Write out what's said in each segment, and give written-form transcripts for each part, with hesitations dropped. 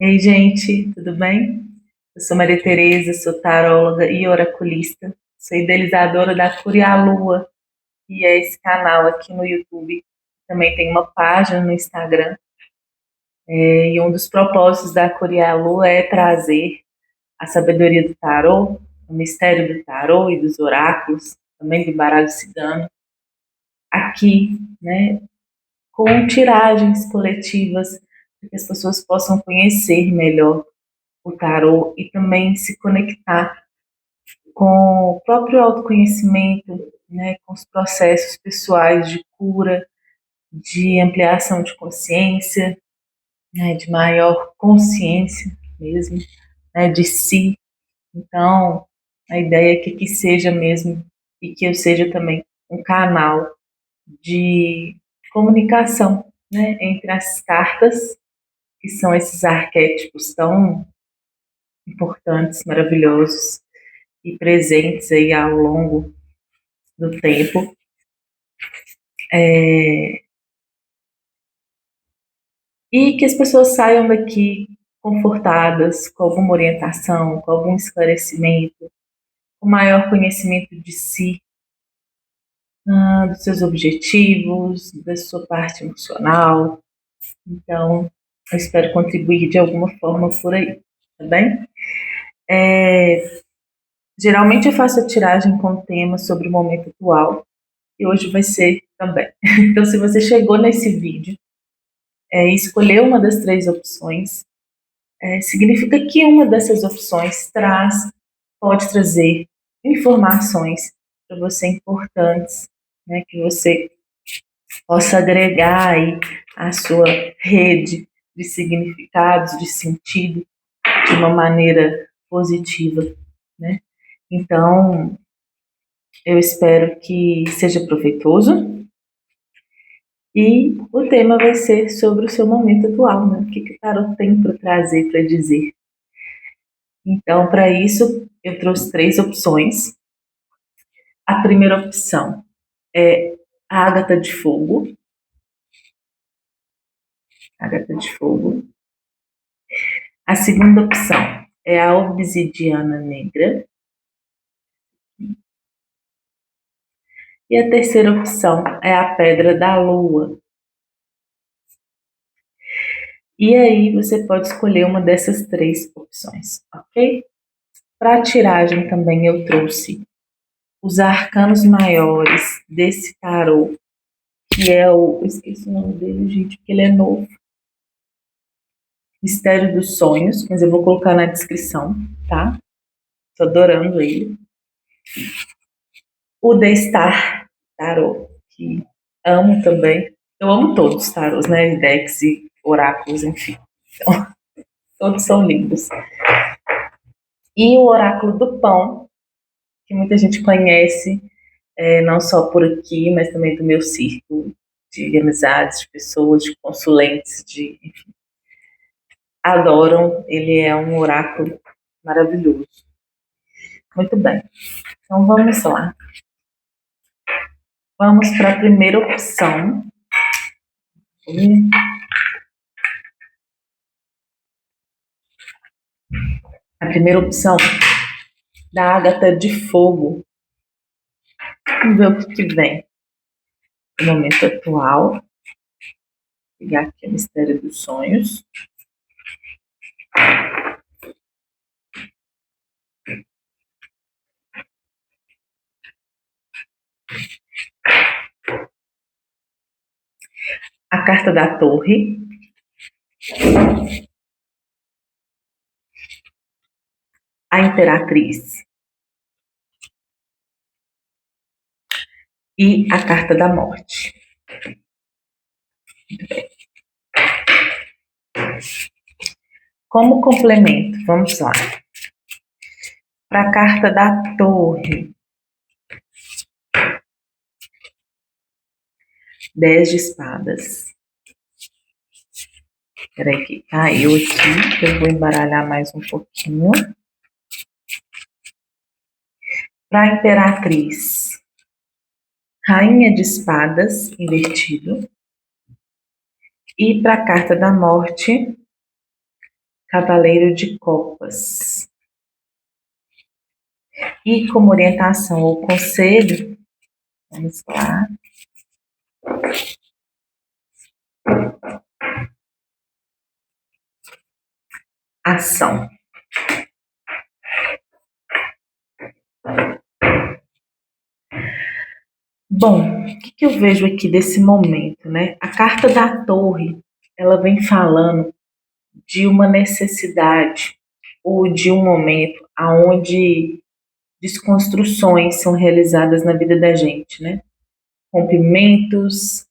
Ei, gente, tudo bem? Eu sou Maria Tereza, sou taróloga e oraculista. Sou idealizadora da Curialua, que é esse canal aqui no YouTube. Também tem uma página no Instagram. E um dos propósitos da Curialua é trazer a sabedoria do tarô, o mistério do tarô e dos oráculos, também do baralho cigano, aqui, né, com tiragens coletivas, para que as pessoas possam conhecer melhor o tarô e também se conectar com o próprio autoconhecimento, né, com os processos pessoais de cura, de ampliação de consciência, né, de maior consciência mesmo, né, de si. Então, a ideia é que seja mesmo e que eu seja também um canal de comunicação, né, entre as cartas, que são esses arquétipos tão importantes, maravilhosos e presentes aí ao longo do tempo, e que as pessoas saiam daqui confortadas, com alguma orientação, com algum esclarecimento, com maior conhecimento de si, dos seus objetivos, da sua parte emocional. Então, eu espero contribuir de alguma forma por aí, tá bem? Geralmente eu faço a tiragem com temas sobre o momento atual, e hoje vai ser também. Então, se você chegou nesse vídeo, escolheu uma das três opções, significa que uma dessas opções pode trazer informações para você importantes, né, que você possa agregar aí à sua rede de significados, de sentido, de uma maneira positiva, né? Então, eu espero que seja proveitoso e o tema vai ser sobre o seu momento atual, né? O que o tarot tem para trazer, para dizer. Então, para isso, eu trouxe três opções. A primeira opção é a ágata de fogo. Ágata de fogo. A segunda opção é a obsidiana negra. E a terceira opção é a pedra da lua. E aí você pode escolher uma dessas três opções, ok? Para a tiragem também eu trouxe os arcanos maiores desse tarô, que é o... Eu esqueci o nome dele, gente, porque ele é novo. Mistério dos Sonhos, mas eu vou colocar na descrição, tá? Tô adorando ele. O The Star Tarot, que amo também. Eu amo todos os tarôs, né? Decks e oráculos, enfim. Então, todos são lindos. E o Oráculo do Pão, que muita gente conhece, não só por aqui, mas também do meu círculo de amizades, de pessoas, de consulentes, enfim, adoram. Ele é um oráculo maravilhoso. Muito bem. Então vamos lá. Vamos para a primeira opção. A primeira opção da ágata de fogo. Vamos ver o que vem no momento atual. Vou pegar aqui o Mistério dos Sonhos. A carta da Torre. A Imperatriz. E a carta da Morte. Como complemento, vamos lá. Para a carta da Torre. 10 de espadas. Espera que caiu aqui, que eu vou embaralhar mais um pouquinho. Para a Imperatriz. Rainha de espadas, invertido. E para a carta da Morte, Cavaleiro de Copas. E como orientação ou conselho, vamos lá. Ação. Bom, o que eu vejo aqui desse momento, né? A carta da Torre, ela vem falando de uma necessidade ou de um momento aonde desconstruções são realizadas na vida da gente, né? Rompimentos,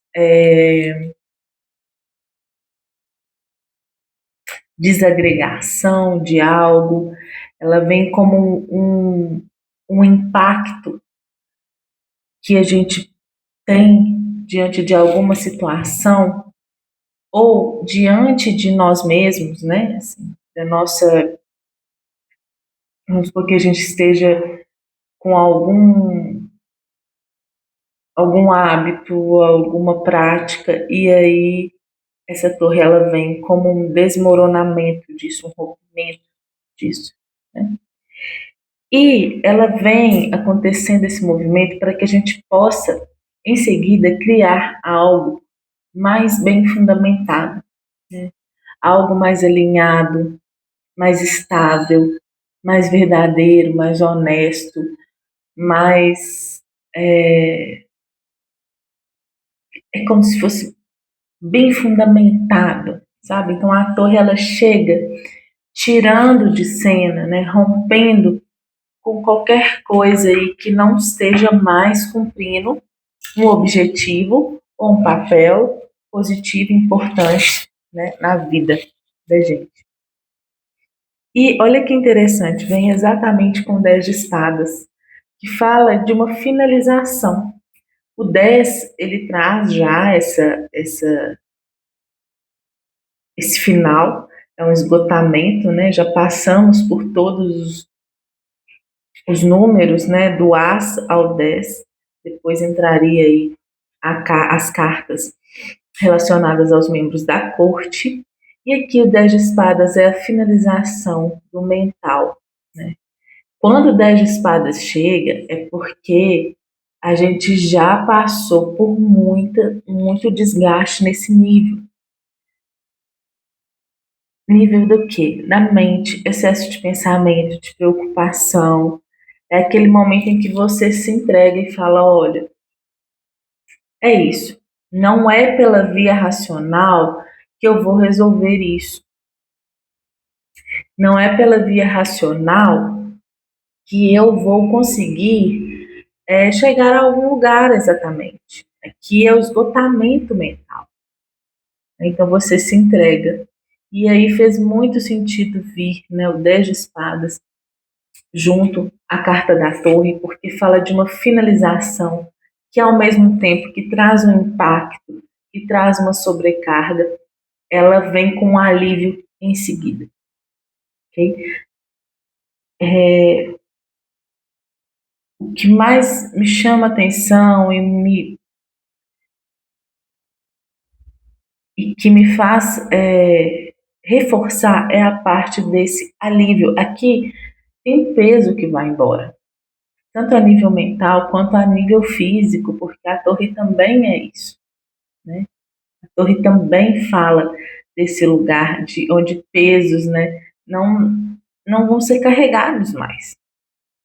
desagregação de algo, ela vem como um impacto que a gente tem diante de alguma situação ou diante de nós mesmos, né? Assim, da nossa, vamos supor que a gente esteja com algum hábito, alguma prática, e aí essa torre ela vem como um desmoronamento disso, um rompimento disso, né? E ela vem acontecendo esse movimento para que a gente possa, em seguida, criar algo mais bem fundamentado, né? Algo mais alinhado, mais estável, mais verdadeiro, mais honesto, mais. É como se fosse bem fundamentado, sabe? Então a torre ela chega tirando de cena, né? Rompendo com qualquer coisa aí que não esteja mais cumprindo um objetivo ou um papel positivo e importante, né, na vida da gente. E olha que interessante, vem exatamente com o 10 de espadas, que fala de uma finalização. O 10 ele traz já esse final, é um esgotamento, né? Já passamos por todos os números, né, do As ao 10, depois entraria aí as cartas relacionadas aos membros da corte, e aqui o 10 de espadas é a finalização do mental, né? Quando o 10 de espadas chega, é porque a gente já passou por muito desgaste nesse nível. Nível do quê? Na mente, excesso de pensamento, de preocupação. É aquele momento em que você se entrega e fala: olha, é isso. Não é pela via racional que eu vou resolver isso. Não é pela via racional que eu vou conseguir chegar a algum lugar exatamente. Aqui é o esgotamento mental. Então você se entrega. E aí fez muito sentido vir, né, o 10 de espadas junto à carta da torre, porque fala de uma finalização que ao mesmo tempo que traz um impacto e traz uma sobrecarga, ela vem com um alívio em seguida. Okay? O que mais me chama atenção e que me faz reforçar é a parte desse alívio. Aqui tem peso que vai embora, tanto a nível mental quanto a nível físico, porque a torre também é isso, né? A torre também fala desse lugar de onde pesos, né, não vão ser carregados mais.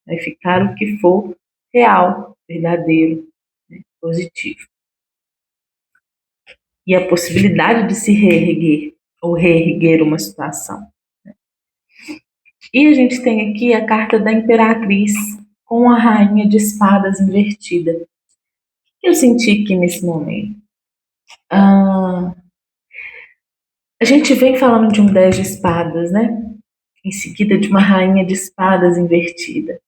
Vai ficar o que for real, verdadeiro, né, positivo. E a possibilidade de se reerguer ou reerguer uma situação. E a gente tem aqui a carta da Imperatriz com a Rainha de Espadas invertida. O que eu senti aqui nesse momento? A gente vem falando de um 10 de espadas, né? Em seguida de uma Rainha de Espadas invertida.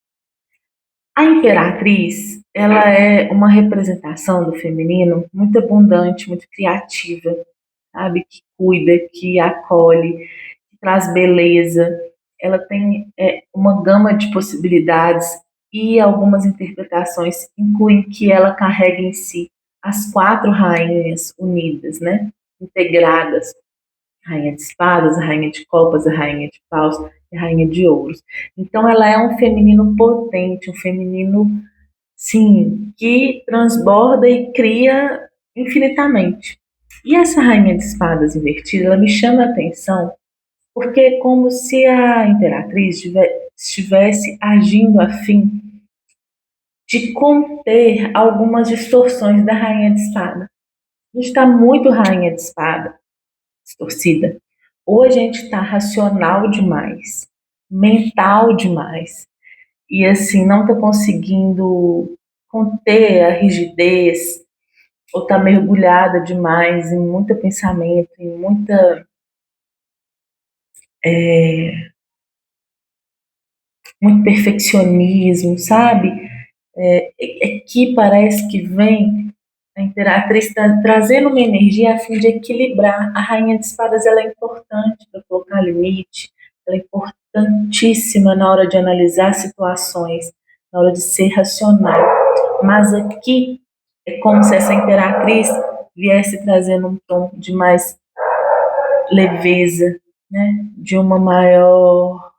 A Imperatriz, ela é uma representação do feminino muito abundante, muito criativa, sabe? Que cuida, que acolhe, que traz beleza. Ela tem uma gama de possibilidades e algumas interpretações incluem que ela carrega em si as quatro rainhas unidas, né? Integradas. A rainha de espadas, a rainha de copas, a rainha de paus e a rainha de ouros. Então ela é um feminino potente, um feminino, sim, que transborda e cria infinitamente. E essa rainha de espadas invertida, ela me chama a atenção porque é como se a imperatriz estivesse agindo a fim de conter algumas distorções da rainha de espada. A gente está muito rainha de espada, distorcida. Ou a gente está racional demais, mental demais, e assim, não está conseguindo conter a rigidez, ou está mergulhada demais em muito pensamento, em muito perfeccionismo, sabe? É que parece que vem a imperatriz está trazendo uma energia a fim de equilibrar. A rainha de espadas ela é importante para colocar limite, ela é importantíssima na hora de analisar situações, na hora de ser racional. Mas aqui é como se essa imperatriz viesse trazendo um tom de mais leveza, né? De uma maior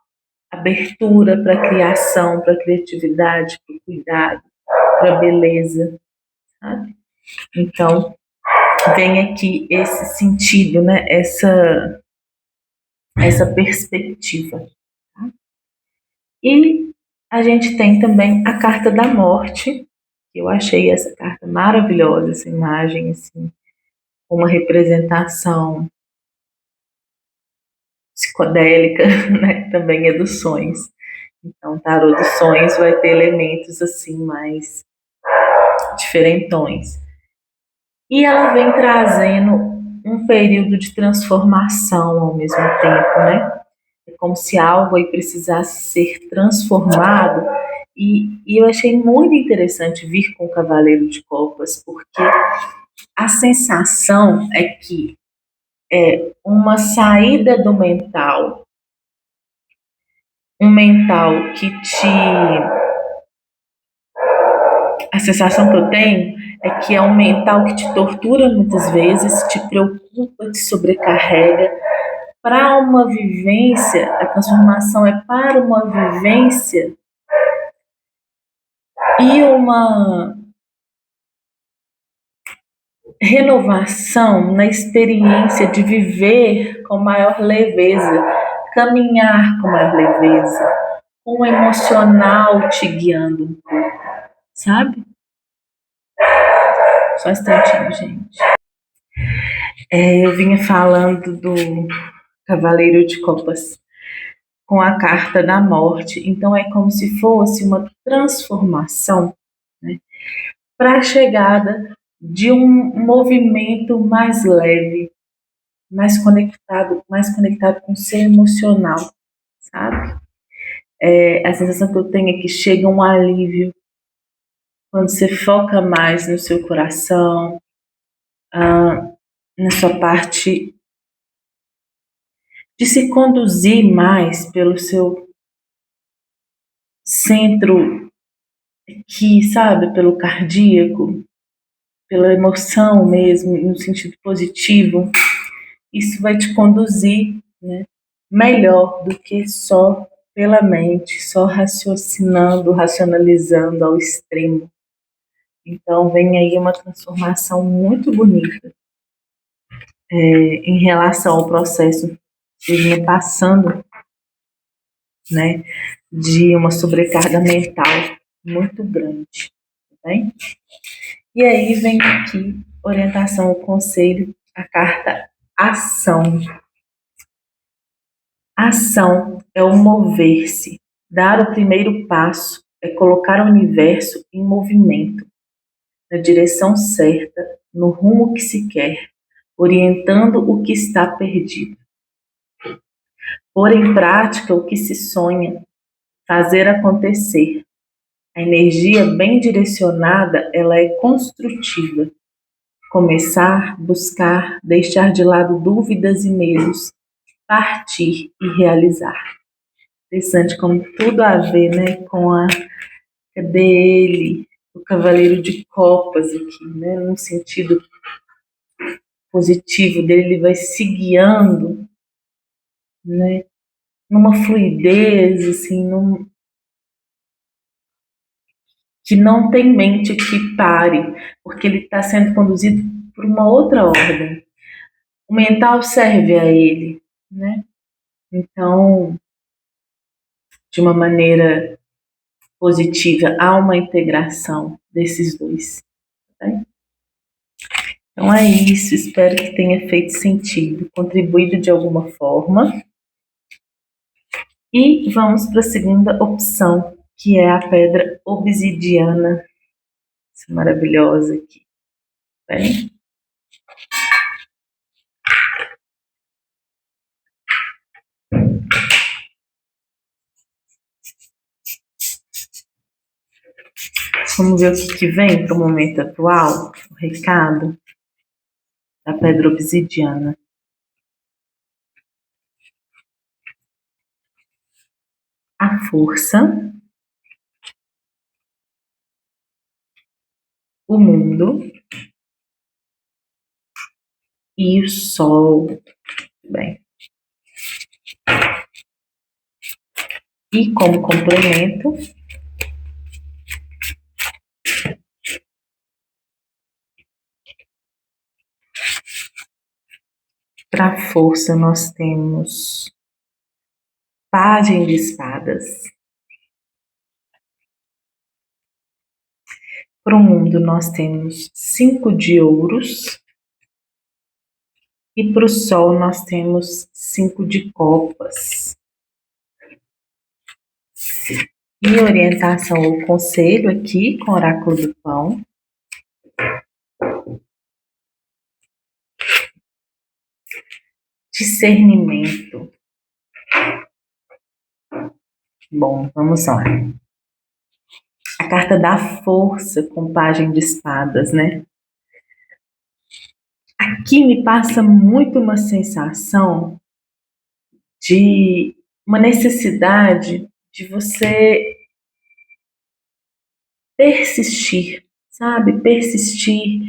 abertura para a criação, para a criatividade, para o cuidado, para a beleza, sabe? Então, vem aqui esse sentido, né? Essa perspectiva. Tá? E a gente tem também a carta da morte. Eu achei essa carta maravilhosa, essa imagem, assim, uma representação psicodélica, né? Também é dos sonhos. Então, o tarô dos sonhos vai ter elementos assim mais diferentões. E ela vem trazendo um período de transformação ao mesmo tempo, né? É como se algo aí precisasse ser transformado. E eu achei muito interessante vir com o Cavaleiro de Copas, porque a sensação é que é uma saída do mental, um mental que te. A sensação que eu tenho é que é um mental que te tortura muitas vezes, te preocupa, te sobrecarrega. Para uma vivência, a transformação é para uma vivência e uma renovação na experiência de viver com maior leveza, caminhar com maior leveza, com o emocional te guiando um pouco, sabe? Só um instantinho, gente. Eu vinha falando do Cavaleiro de Copas com a carta da morte, então é como se fosse uma transformação, né, para a chegada de um movimento mais leve, mais conectado com o ser emocional, sabe? A sensação que eu tenho é que chega um alívio quando você foca mais no seu coração, na sua parte de se conduzir mais pelo seu centro aqui, sabe? Pelo cardíaco, pela emoção mesmo, no sentido positivo. Isso vai te conduzir, né, melhor do que só pela mente, só raciocinando, racionalizando ao extremo. Então vem aí uma transformação muito bonita em relação ao processo que eu vinha passando, né, de uma sobrecarga mental muito grande, tá bem? E aí vem aqui orientação, o conselho, a carta ação. Ação é o mover-se, dar o primeiro passo, é colocar o universo em movimento, na direção certa, no rumo que se quer, orientando o que está perdido. Pôr em prática o que se sonha, fazer acontecer. A energia bem direcionada, ela é construtiva. Começar, buscar, deixar de lado dúvidas e medos, partir e realizar. Interessante como tudo a ver, né, com a cadê ele, o Cavaleiro de Copas aqui, né, num sentido positivo dele, ele vai se guiando, né, numa fluidez, assim, que não tem mente que pare, porque ele está sendo conduzido por uma outra ordem. O mental serve a ele, né? Então, de uma maneira positiva, há uma integração desses dois. Né? Então é isso, espero que tenha feito sentido, contribuído de alguma forma. E vamos para a segunda opção, que é a pedra obsidiana. Essa maravilhosa aqui. Bem? Vamos ver o que vem para o momento atual, o recado da pedra obsidiana. A força, o mundo e o sol. Bem. E como complemento, para a força nós temos Pagem de espadas. Para o mundo nós temos 5 de ouros. E para o sol nós temos 5 de copas. E orientação ou conselho aqui com o oráculo do pão. Discernimento. Bom, vamos lá. A carta da força com Pagem de espadas, né? Aqui me passa muito uma sensação de uma necessidade de você persistir, sabe? Persistir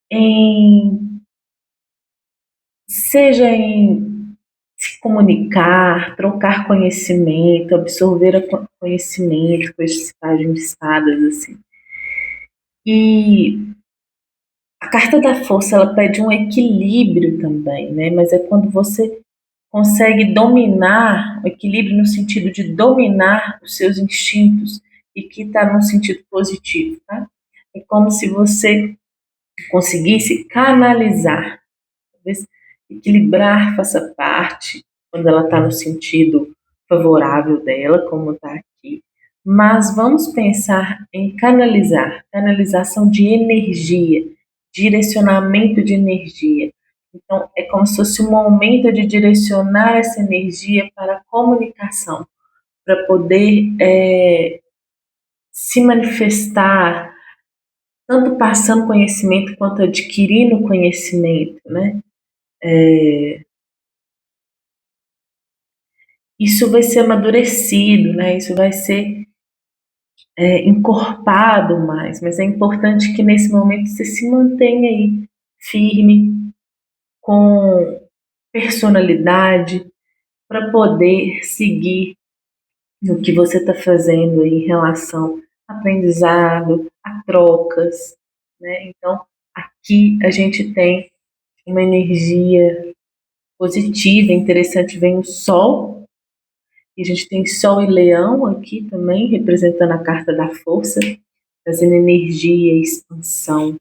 em, seja em se comunicar, trocar conhecimento, absorver conhecimento com esse Pagem de espadas, assim. E a carta da força, ela pede um equilíbrio também, né? Mas é quando você consegue dominar, o equilíbrio no sentido de dominar os seus instintos e que está no sentido positivo, tá? É como se você conseguisse canalizar, talvez equilibrar faça parte quando ela está no sentido favorável dela, como está aqui. Mas vamos pensar em canalizar, canalização de energia, direcionamento de energia. Então, é como se fosse um momento de direcionar essa energia para a comunicação, para poder se manifestar, tanto passando conhecimento quanto adquirindo conhecimento, né? Isso vai ser amadurecido, né? Isso vai ser encorpado mais, mas é importante que nesse momento você se mantenha aí firme, com personalidade, para poder seguir no que você está fazendo aí em relação a aprendizado, a trocas, né? Então, aqui a gente tem uma energia positiva, interessante, vem o Sol, e a gente tem Sol e Leão aqui também, representando a carta da força, trazendo energia, expansão,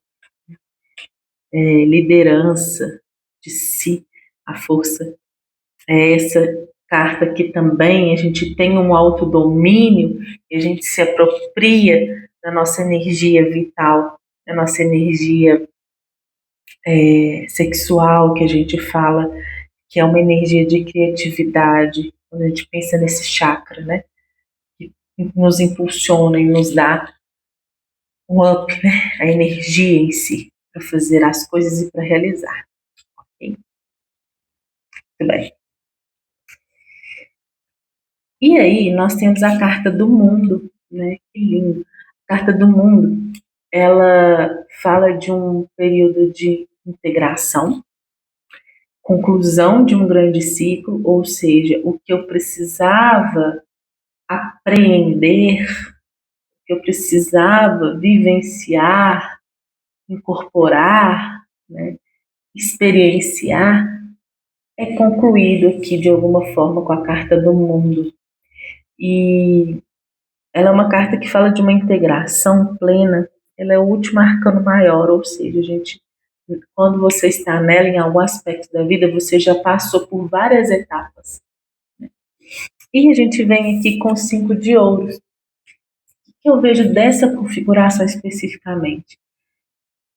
liderança de si, a força. É essa carta que também a gente tem um autodomínio e a gente se apropria da nossa energia vital, da nossa energia sexual, que a gente fala que é uma energia de criatividade, quando a gente pensa nesse chakra, né? Que nos impulsiona e nos dá um up, né? A energia em si, para fazer as coisas e para realizar. Ok? Muito bem. E aí nós temos a carta do mundo, né? Que lindo. A carta do mundo, ela fala de um período de integração, conclusão de um grande ciclo, ou seja, o que eu precisava apreender, o que eu precisava vivenciar, incorporar, né, experienciar, é concluído aqui de alguma forma com a carta do mundo. E ela é uma carta que fala de uma integração plena, ela é o último arcano maior, ou seja, gente, quando você está nela em algum aspecto da vida, você já passou por várias etapas. E a gente vem aqui com 5 de ouros. O que eu vejo dessa configuração especificamente?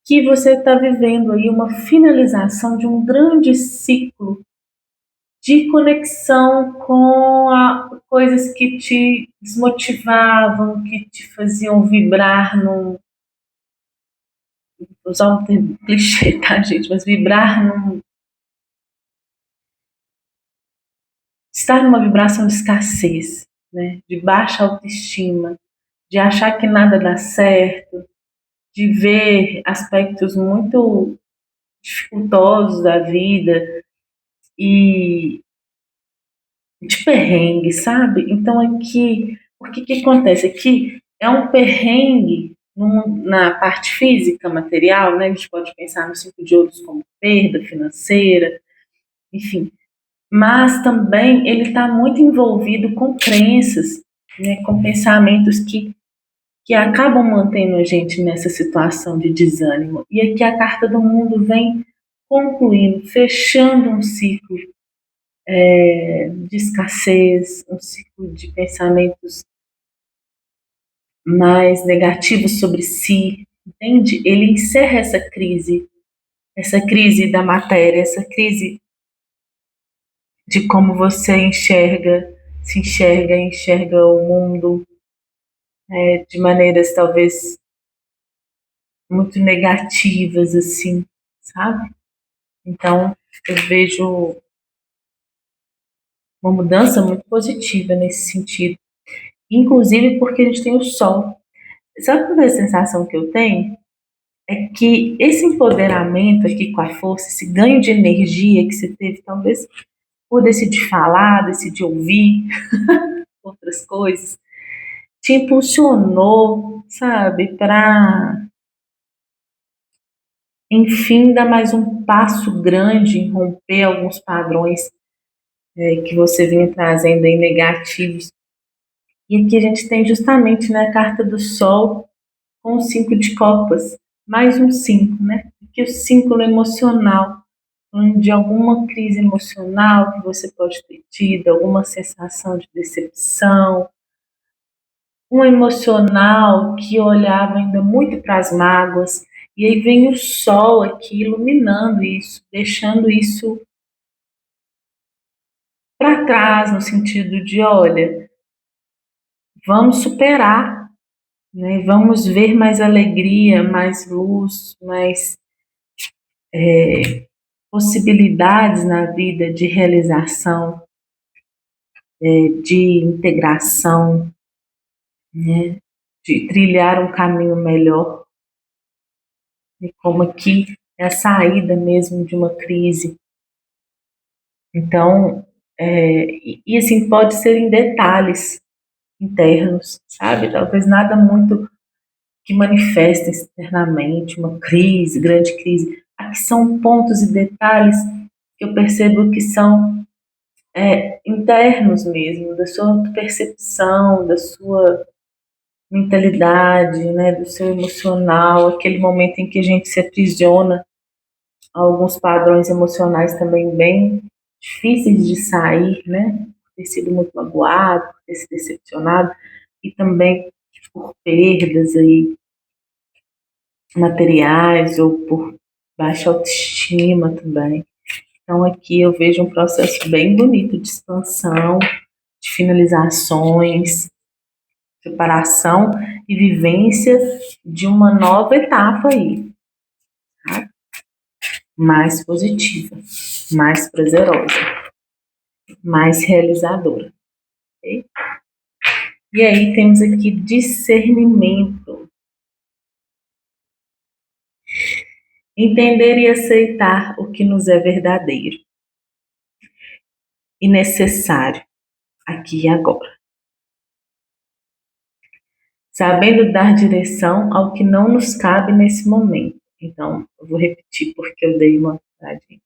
Que você está vivendo aí uma finalização de um grande ciclo de conexão com coisas que te desmotivavam, que te faziam vibrar num. Vou usar um termo clichê, tá, gente? Mas vibrar num. Estar numa vibração de escassez, né? De baixa autoestima, de achar que nada dá certo, de ver aspectos muito dificultosos da vida e de perrengue, sabe? Então aqui, o que que acontece? Aqui é um perrengue na parte física, material, né? A gente pode pensar no 5 de ouros como perda financeira, enfim. Mas também ele está muito envolvido com crenças, né? Com pensamentos que acabam mantendo a gente nessa situação de desânimo. E aqui a carta do mundo vem concluindo, fechando um ciclo de escassez, um ciclo de pensamentos mais negativos sobre si, entende? Ele encerra essa crise da matéria, essa crise de como você enxerga, se enxerga, enxerga o mundo de maneiras talvez muito negativas, assim, sabe? Então, eu vejo uma mudança muito positiva nesse sentido, inclusive porque a gente tem o sol. Sabe qual é a sensação que eu tenho? É que esse empoderamento aqui com a força, esse ganho de energia que você teve, talvez por decidir falar, decidir ouvir outras coisas, te impulsionou, sabe, para, enfim, dar mais um passo grande em romper alguns padrões que você vinha trazendo aí negativos. E aqui a gente tem justamente, né, a carta do Sol com o 5 de copas, mais um 5, né? Aqui o 5 no emocional, de alguma crise emocional que você pode ter tido, alguma sensação de decepção, um emocional que olhava ainda muito para as mágoas, e aí vem o sol aqui iluminando isso, deixando isso para trás, no sentido de, olha, vamos superar, né? Vamos ver mais alegria, mais luz, mais possibilidades na vida de realização, de integração, né? De trilhar um caminho melhor, e como aqui é a saída mesmo de uma crise. Então, e assim, pode ser em detalhes internos, sabe? Talvez nada muito que manifesta externamente, uma crise, grande crise. Aqui são pontos e detalhes que eu percebo que são internos mesmo, da sua percepção, da sua mentalidade, né, do seu emocional, aquele momento em que a gente se aprisiona a alguns padrões emocionais também bem difíceis de sair, né, por ter sido muito magoado, por ter se decepcionado, e também por perdas aí materiais ou por baixa autoestima também. Então aqui eu vejo um processo bem bonito de expansão, de finalizações, preparação e vivência de uma nova etapa aí, tá? Mais positiva, mais prazerosa, mais realizadora. Okay? E aí temos aqui discernimento. Entender e aceitar o que nos é verdadeiro. e necessário aqui e agora. Sabendo dar direção ao que não nos cabe nesse momento. Então, eu vou repetir porque eu dei uma paradinha.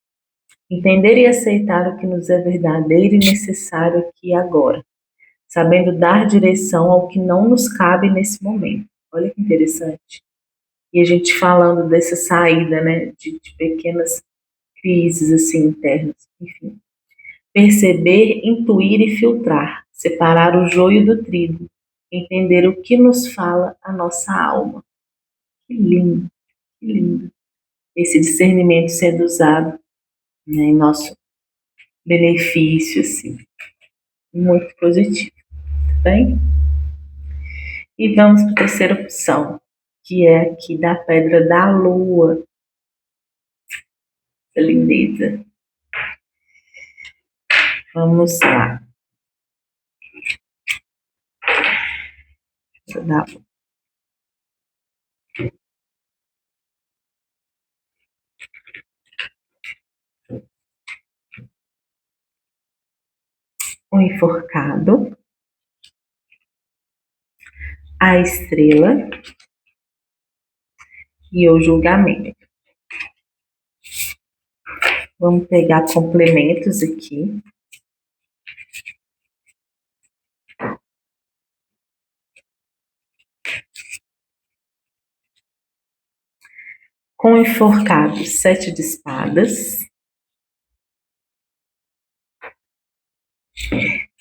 Entender e aceitar o que nos é verdadeiro e necessário aqui e agora. Sabendo dar direção ao que não nos cabe nesse momento. Olha que interessante. E a gente falando dessa saída, né, de pequenas crises assim internas, enfim. Perceber, intuir e filtrar, separar o joio do trigo, entender o que nos fala a nossa alma. Que lindo, que lindo. Esse discernimento sendo usado, né, em nosso benefício, assim, muito positivo, tá bem? E vamos para a terceira opção, que é aqui da pedra da lua. Essa lindeza. Vamos lá. O enforcado, a estrela e o julgamento. Vamos pegar complementos aqui. Com o enforcado, 7 de espadas.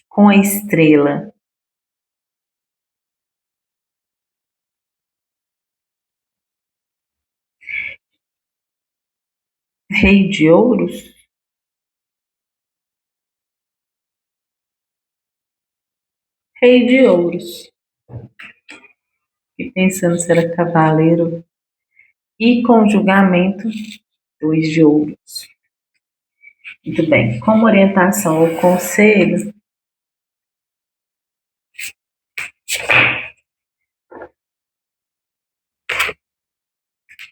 Com a estrela, rei de ouros. Rei de ouros. E pensando se era cavaleiro. E com julgamento, 2 de ouros. Muito bem. Como orientação ou conselho,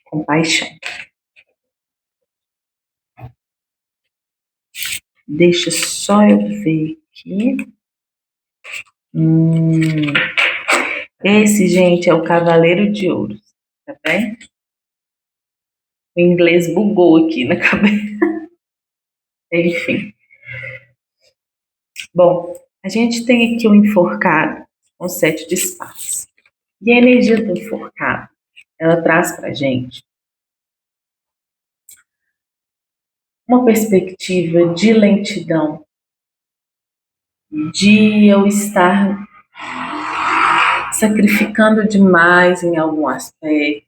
compaixão. Deixa só eu ver aqui. Esse, gente, é o Cavaleiro de Ouros, tá bem? O inglês bugou aqui na cabeça. Enfim. Bom, a gente tem aqui o enforcado com 7 de espadas. E a energia do enforcado, ela traz pra gente uma perspectiva de lentidão, de eu estar sacrificando demais em algum aspecto,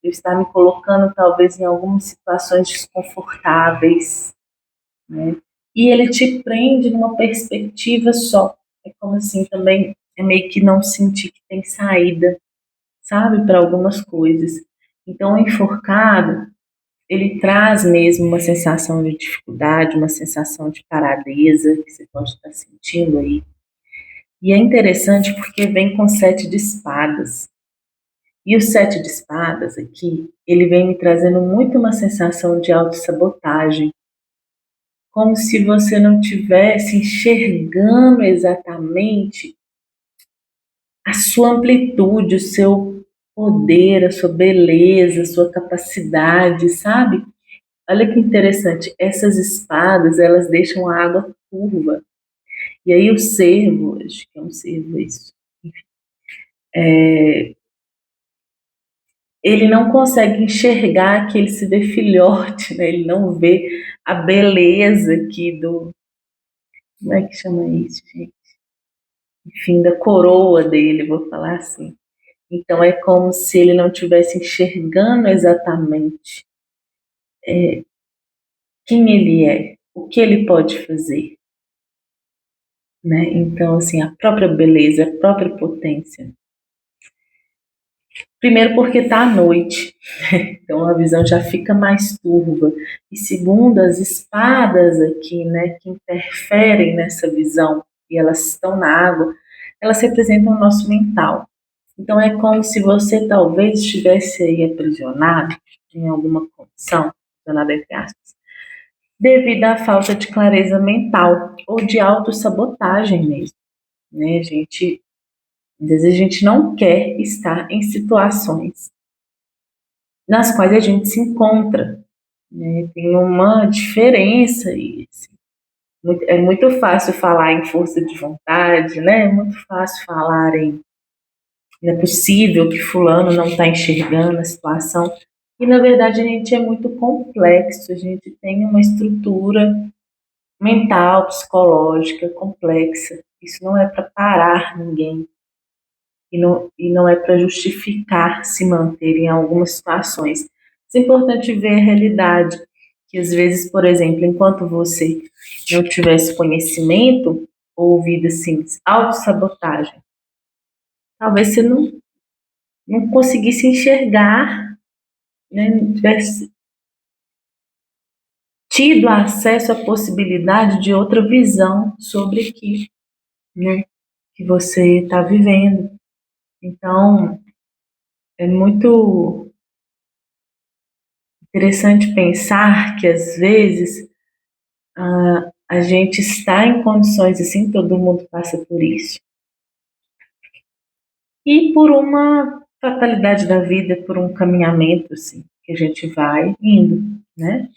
eu estar me colocando talvez em algumas situações desconfortáveis, né? E ele te prende numa perspectiva só. É como assim também é meio que não sentir que tem saída, sabe, para algumas coisas. Então, o enforcado, ele traz mesmo uma sensação de dificuldade, uma sensação de paradeza que você pode estar sentindo aí. E é interessante porque vem com 7 de espadas. E o 7 de espadas aqui, ele vem me trazendo muito uma sensação de autossabotagem, como se você não estivesse enxergando exatamente a sua amplitude, o seu poder, a sua beleza, a sua capacidade, sabe? Olha que interessante, essas espadas, elas deixam a água turva. E aí o cervo, acho que é um cervo isso, ele não consegue enxergar que ele se vê filhote, né? Ele não vê a beleza aqui do... Como é que chama isso, gente? Enfim, da coroa dele, vou falar assim. Então é como se ele não estivesse enxergando exatamente quem ele é, o que ele pode fazer, né? Então, assim, a própria beleza, a própria potência. Primeiro porque está à noite, então a visão já fica mais turva. E segundo, as espadas aqui, né, que interferem nessa visão e elas estão na água, elas representam o nosso mental. Então é como se você talvez estivesse aí aprisionado em alguma condição, aprisionado entre aspas, devido à falta de clareza mental ou de autossabotagem mesmo, né? Às vezes a gente não quer estar em situações nas quais a gente se encontra, né? Tem uma diferença e assim, é muito fácil falar em força de vontade, né? É muito fácil falar em não é possível que fulano não está enxergando a situação. E na verdade a gente é muito complexo, a gente tem uma estrutura mental, psicológica complexa. Isso não é para parar ninguém e não é para justificar se manter em algumas situações. É importante ver a realidade, que às vezes, por exemplo, enquanto você não tivesse conhecimento, ou ouvido assim, autossabotagem, talvez você não conseguisse enxergar, né, não tivesse tido acesso à possibilidade de outra visão sobre aquilo, né, que você está vivendo. Então, é muito interessante pensar que às vezes a gente está em condições assim, todo mundo passa por isso. E por uma fatalidade da vida, por um caminhamento assim, que a gente vai indo, né?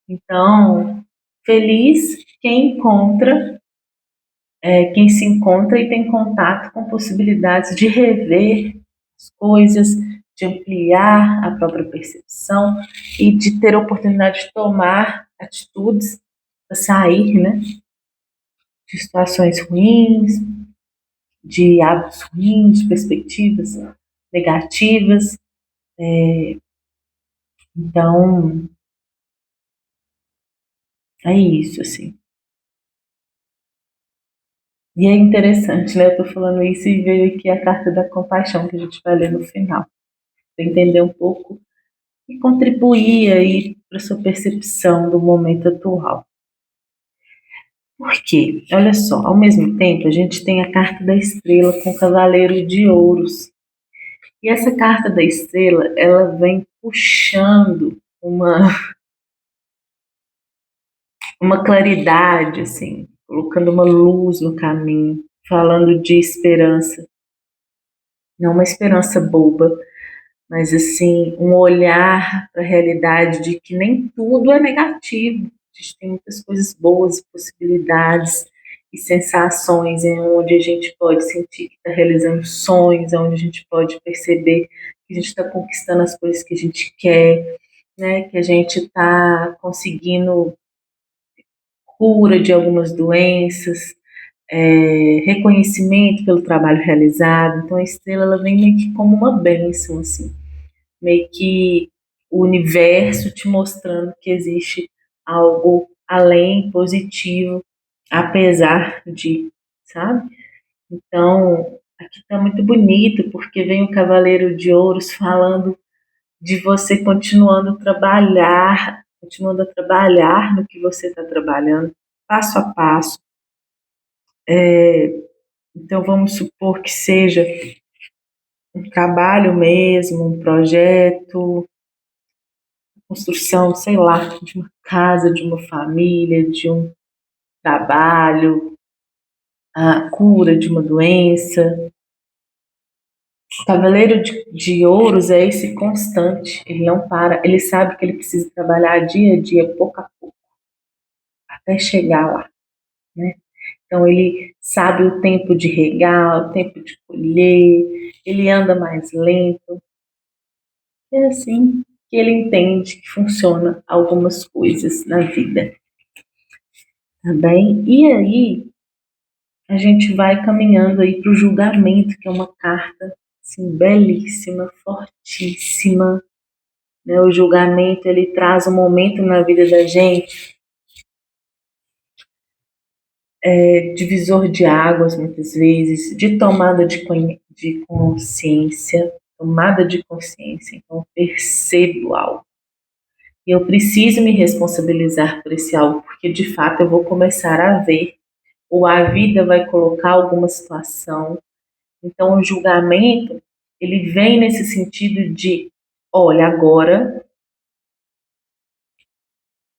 Então, feliz quem encontra, quem se encontra e tem contato com possibilidades de rever as coisas, de ampliar a própria percepção e de ter a oportunidade de tomar atitudes para sair, né, de situações ruins, de hábitos ruins, de perspectivas negativas. Então, é isso, assim. E é interessante, né? Eu tô falando isso e veio aqui a carta da compaixão que a gente vai ler no final, para entender um pouco e contribuir aí para sua percepção do momento atual. Por quê? Olha só, ao mesmo tempo a gente tem a carta da estrela com o cavaleiro de ouros. E essa carta da estrela, ela vem puxando uma claridade, assim, colocando uma luz no caminho, falando de esperança. Não uma esperança boba, mas assim, um olhar para a realidade de que nem tudo é negativo. A gente tem muitas coisas boas, possibilidades e sensações em onde a gente pode sentir que está realizando sonhos, onde a gente pode perceber que a gente está conquistando as coisas que a gente quer, né? Que a gente está conseguindo cura de algumas doenças, reconhecimento pelo trabalho realizado. Então a estrela ela vem meio que como uma bênção, assim, meio que o universo te mostrando que existe algo além positivo, apesar de, sabe? Então, aqui está muito bonito, porque vem o Cavaleiro de Ouros falando de você continuando a trabalhar no que você está trabalhando, passo a passo. Então, vamos supor que seja um trabalho mesmo, um projeto, construção, sei lá, de uma casa, de uma família, de um trabalho, a cura de uma doença. O Cavaleiro de Ouros é esse constante, ele não para, ele sabe que ele precisa trabalhar dia a dia, pouco a pouco, até chegar lá, né? Então ele sabe o tempo de regar, o tempo de colher, ele anda mais lento. É assim que ele entende que funciona algumas coisas na vida, tá bem? E aí a gente vai caminhando aí para o julgamento, que é uma carta assim, belíssima, fortíssima. Né? O julgamento ele traz um momento na vida da gente divisor de águas, muitas vezes, de tomada de consciência, tomada de consciência. Então, percebo algo. E eu preciso me responsabilizar por esse algo, porque de fato eu vou começar a ver, ou a vida vai colocar alguma situação. Então, o julgamento, ele vem nesse sentido de, olha, agora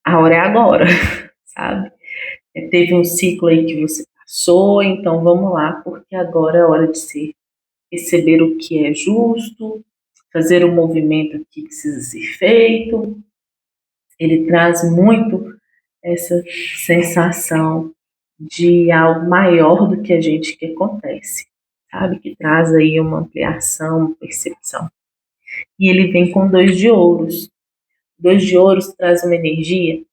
a hora é agora, sabe? Teve um ciclo aí que você passou, então vamos lá, porque agora é hora de ser, receber o que é justo, fazer o movimento que precisa ser feito. Ele traz muito essa sensação de algo maior do que a gente que acontece, sabe? Que traz aí uma ampliação, uma percepção. E ele vem com 2 de ouros. 2 de ouros traz uma energia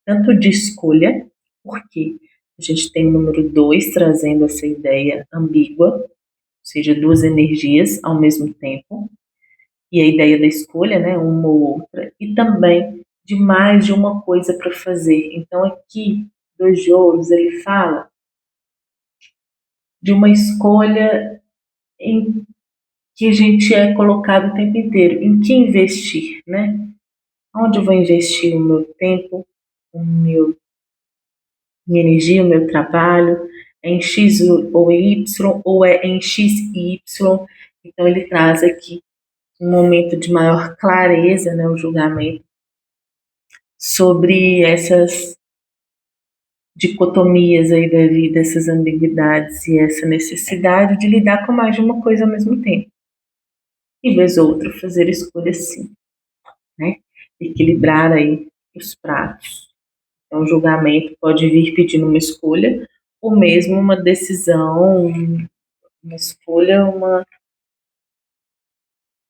tanto de escolha, porque a gente tem o número 2 trazendo essa ideia ambígua, ou seja, 2 energias ao mesmo tempo, e a ideia da escolha, né, uma ou outra, e também de mais de uma coisa para fazer. Então aqui, 2 de ouros, ele fala de uma escolha em que a gente é colocado o tempo inteiro, em que investir, né? Onde eu vou investir o meu tempo, o meu, minha energia, o meu trabalho, é em X ou em Y, ou é em X e Y. Então ele traz aqui um momento de maior clareza, né, o julgamento, sobre essas dicotomias aí da vida, essas ambiguidades e essa necessidade de lidar com mais de uma coisa ao mesmo tempo. E vez ou outra fazer escolhas sim, né? Equilibrar aí os pratos. Então, o julgamento pode vir pedindo uma escolha ou mesmo uma decisão, uma escolha, uma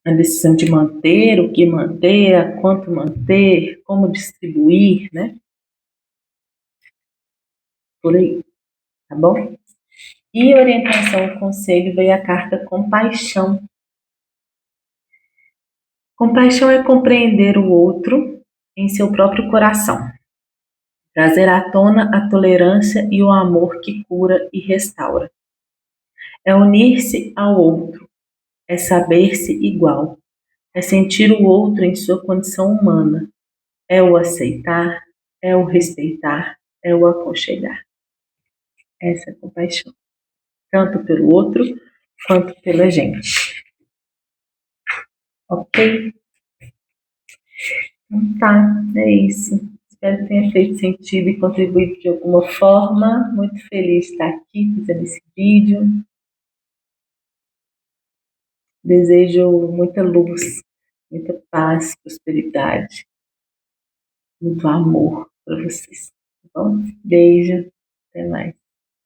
decisão de manter, o que manter, a quanto manter, como distribuir, né? Por aí, tá bom? E orientação, conselho, veio a carta compaixão. Compaixão é compreender o outro em seu próprio coração, trazer à tona a tolerância e o amor que cura e restaura. É unir-se ao outro, é saber-se igual, é sentir o outro em sua condição humana, é o aceitar, é o respeitar, é o aconchegar. Essa é a compaixão, tanto pelo outro quanto pela gente. Ok? Então tá, é isso. Espero que tenha feito sentido e contribuído de alguma forma. Muito feliz de estar aqui fazendo esse vídeo. Desejo muita luz, muita paz, prosperidade, muito amor para vocês. Tá bom? Beijo, até mais.